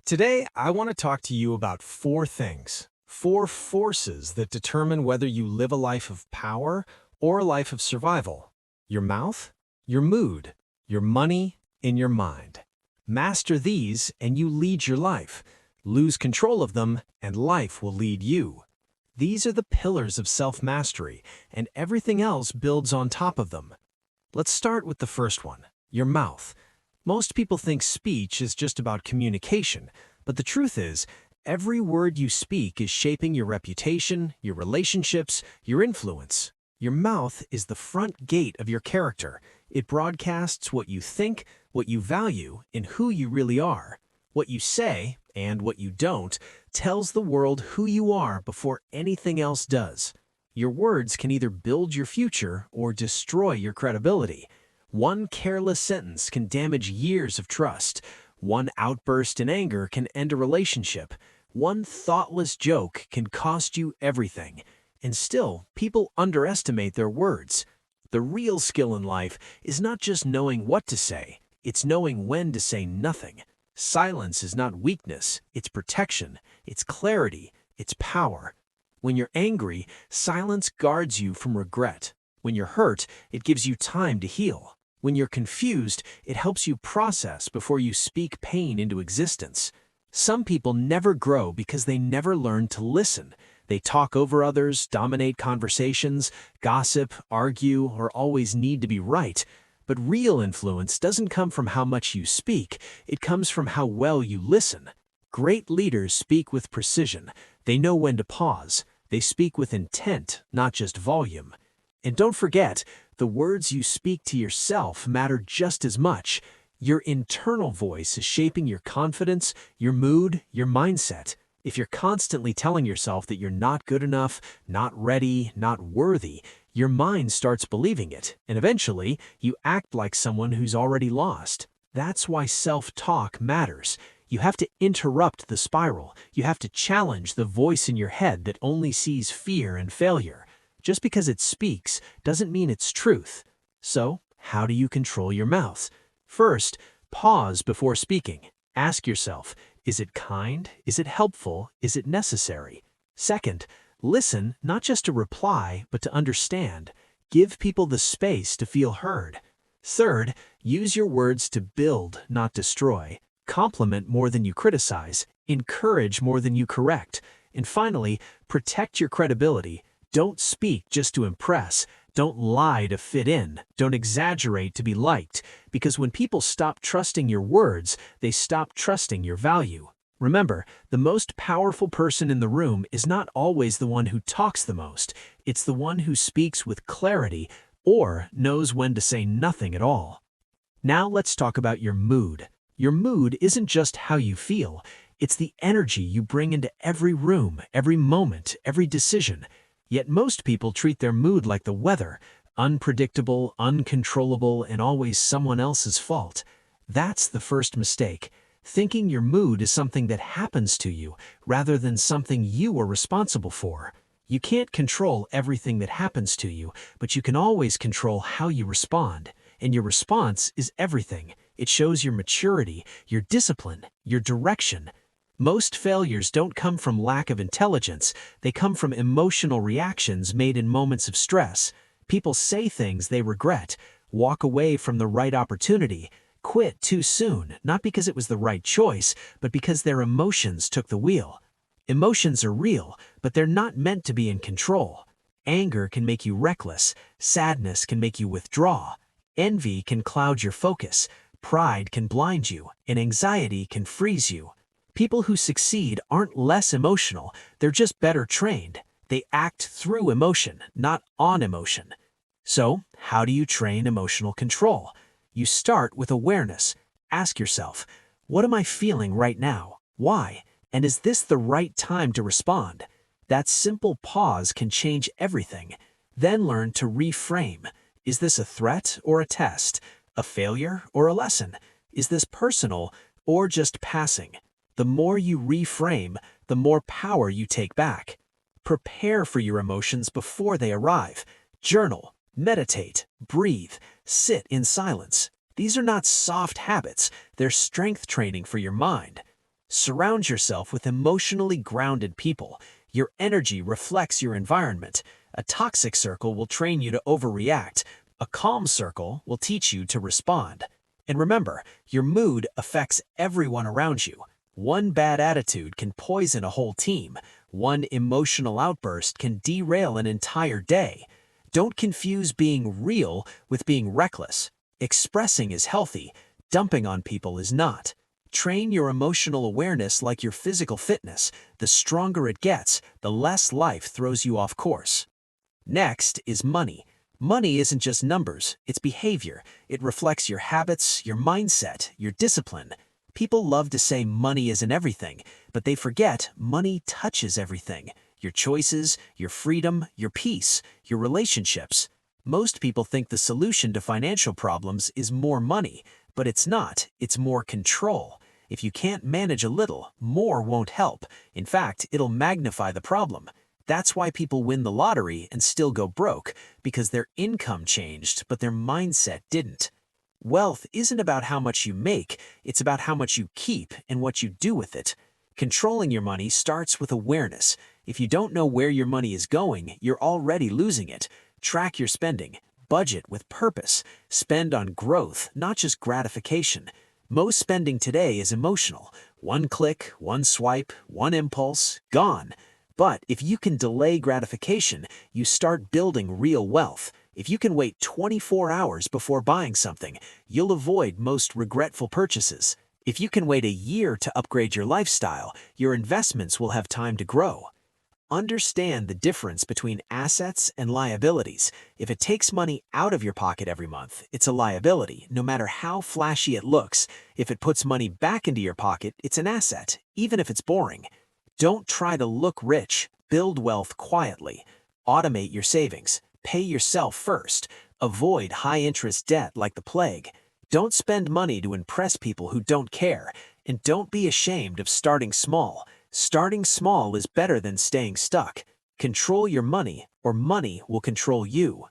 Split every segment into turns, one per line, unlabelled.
Today, I want to talk to you about four things, four forces that determine whether you live a life of power or a life of survival. Your mouth, your mood, your money, and your mind. Master these and you lead your life. Lose control of them and life will lead you. These are the pillars of self-mastery, and everything else builds on top of them. Let's start with the first one, your mouth. Most people think speech is just about communication, but the truth is, every word you speak is shaping your reputation, your relationships, your influence. Your mouth is the front gate of your character. It broadcasts what you think, what you value, and who you really are. What you say, and what you don't, tells the world who you are before anything else does. Your words can either build your future or destroy your credibility. One careless sentence can damage years of trust. One outburst in anger can end a relationship. One thoughtless joke can cost you everything. And still, people underestimate their words. The real skill in life is not just knowing what to say, it's knowing when to say nothing. Silence is not weakness, it's protection, it's clarity, it's power. When you're angry, silence guards you from regret. When you're hurt, it gives you time to heal. When you're confused, it helps you process before you speak pain into existence. Some people never grow because they never learn to listen. They talk over others, dominate conversations, gossip, argue, or always need to be right. But real influence doesn't come from how much you speak, it comes from how well you listen. Great leaders speak with precision. They know when to pause. They speak with intent, not just volume. And don't forget, the words you speak to yourself matter just as much. Your internal voice is shaping your confidence, your mood, your mindset. If you're constantly telling yourself that you're not good enough, not ready, not worthy, your mind starts believing it, and eventually, you act like someone who's already lost. That's why self-talk matters. You have to interrupt the spiral. You have to challenge the voice in your head that only sees fear and failure. Just because it speaks doesn't mean it's truth. So, how do you control your mouth? First, pause before speaking. Ask yourself, is it kind? Is it helpful? Is it necessary? Second, listen not just to reply, but to understand. Give people the space to feel heard. Third, use your words to build, not destroy. Compliment more than you criticize. Encourage more than you correct. And finally, protect your credibility. Don't speak just to impress. Don't lie to fit in. Don't exaggerate to be liked. Because when people stop trusting your words, they stop trusting your value. Remember, the most powerful person in the room is not always the one who talks the most. It's the one who speaks with clarity or knows when to say nothing at all. Now let's talk about your mood. Your mood isn't just how you feel. It's the energy you bring into every room, every moment, every decision. Yet most people treat their mood like the weather, unpredictable, uncontrollable, and always someone else's fault. That's the first mistake. Thinking your mood is something that happens to you rather than something you are responsible for. You can't control everything that happens to you, but you can always control how you respond. And your response is everything. It shows your maturity, your discipline, your direction. Most failures don't come from lack of intelligence, they come from emotional reactions made in moments of stress. People say things they regret, walk away from the right opportunity, quit too soon, not because it was the right choice, but because their emotions took the wheel. Emotions are real, but they're not meant to be in control. Anger can make you reckless, sadness can make you withdraw, envy can cloud your focus, pride can blind you, and anxiety can freeze you. People who succeed aren't less emotional, they're just better trained. They act through emotion, not on emotion. So, how do you train emotional control? You start with awareness. Ask yourself, what am I feeling right now? Why? And is this the right time to respond? That simple pause can change everything. Then learn to reframe. Is this a threat or a test? A failure or a lesson? Is this personal or just passing? The more you reframe, the more power you take back. Prepare for your emotions before they arrive. Journal, meditate, breathe, sit in silence. These are not soft habits, they're strength training for your mind.
Surround yourself with emotionally grounded people. Your energy reflects your environment. A toxic circle will train you to overreact. A calm circle will teach you to respond. And remember, your mood affects everyone around you. One bad attitude can poison a whole team. One emotional outburst can derail an entire day. Don't confuse being real with being reckless. Expressing is healthy. Dumping on people is not. Train your emotional awareness like your physical fitness. The stronger it gets, the less life throws you off course. Next is money. Money isn't just numbers, it's behavior. It reflects your habits, your mindset, your discipline. People love to say money isn't everything, but they forget money touches everything. Your choices, your freedom, your peace, your relationships. Most people think the solution to financial problems is more money, but it's not, it's more control. If you can't manage a little, more won't help. In fact, it'll magnify the problem. That's why people win the lottery and still go broke, because their income changed, but their mindset didn't. Wealth isn't about how much you make, it's about how much you keep and what you do with it. Controlling your money starts with awareness. If you don't know where your money is going, you're already losing it. Track your spending. Budget with purpose. Spend on growth, not just gratification. Most spending today is emotional. One click, one swipe, one impulse, gone. But if you can delay gratification, you start building real wealth. If you can wait 24 hours before buying something, you'll avoid most regretful purchases. If you can wait a year to upgrade your lifestyle, your investments will have time to grow. Understand the difference between assets and liabilities. If it takes money out of your pocket every month, it's a liability, no matter how flashy it looks. If it puts money back into your pocket, it's an asset, even if it's boring. Don't try to look rich. Build wealth quietly. Automate your savings. Pay yourself first. Avoid high-interest debt like the plague. Don't spend money to impress people who don't care. And don't be ashamed of starting small. Starting small is better than staying stuck. Control your money, or money will control you.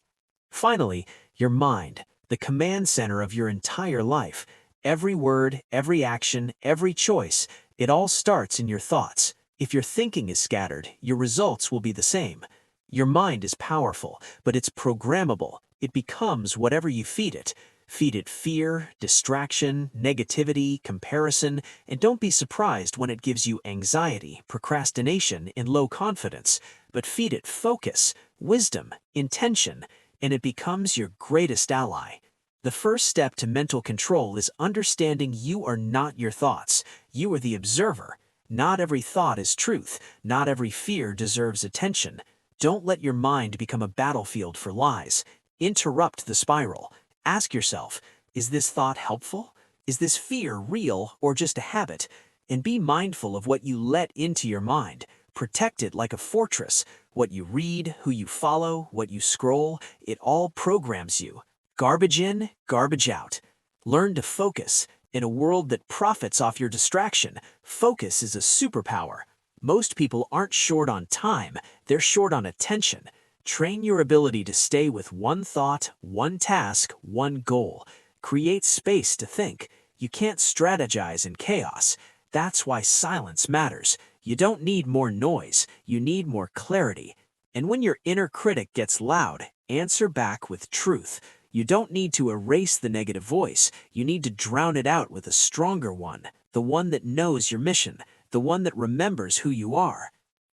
Finally, your mind, the command center of your entire life. Every word, every action, every choice, it all starts in your thoughts. If your thinking is scattered, your results will be the same. Your mind is powerful, but it's programmable. It becomes whatever you feed it. Feed it fear, distraction, negativity, comparison, and don't be surprised when it gives you anxiety, procrastination, and low confidence. But feed it focus, wisdom, intention, and it becomes your greatest ally. The first step to mental control is understanding you are not your thoughts. You are the observer. Not every thought is truth. Not every fear deserves attention. Don't let your mind become a battlefield for lies. Interrupt the spiral. Ask yourself, is this thought helpful? Is this fear real or just a habit? And be mindful of what you let into your mind. Protect it like a fortress. What you read, who you follow, what you scroll, it all programs you. Garbage in, garbage out. Learn to focus. In a world that profits off your distraction, focus is a superpower. Most people aren't short on time, they're short on attention. Train your ability to stay with one thought, one task, one goal. Create space to think. You can't strategize in chaos. That's why silence matters. You don't need more noise, you need more clarity. And when your inner critic gets loud, answer back with truth. You don't need to erase the negative voice, you need to drown it out with a stronger one. The one that knows your mission, the one that remembers who you are.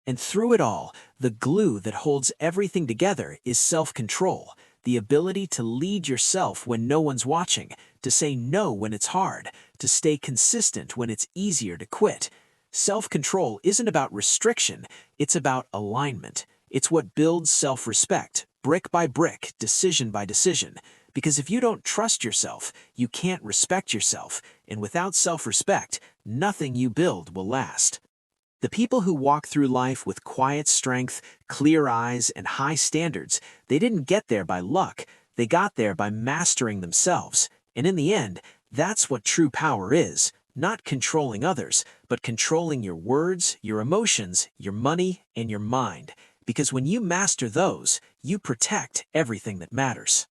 And through it all, the glue that holds everything together is self-control, the ability to lead yourself when no one's watching, to say no when it's hard, to stay consistent when it's easier to quit. Self-control isn't about restriction, it's about alignment. It's what builds self-respect, brick by brick, decision by decision. Because if you don't trust yourself, you can't respect yourself, and without self-respect, nothing you build will last. The people who walk through life with quiet strength, clear eyes, and high standards, they didn't get there by luck. They got there by mastering themselves. And in the end, that's what true power is. Not controlling others, but controlling your words, your emotions, your money, and your mind. Because when you master those, you protect everything that matters.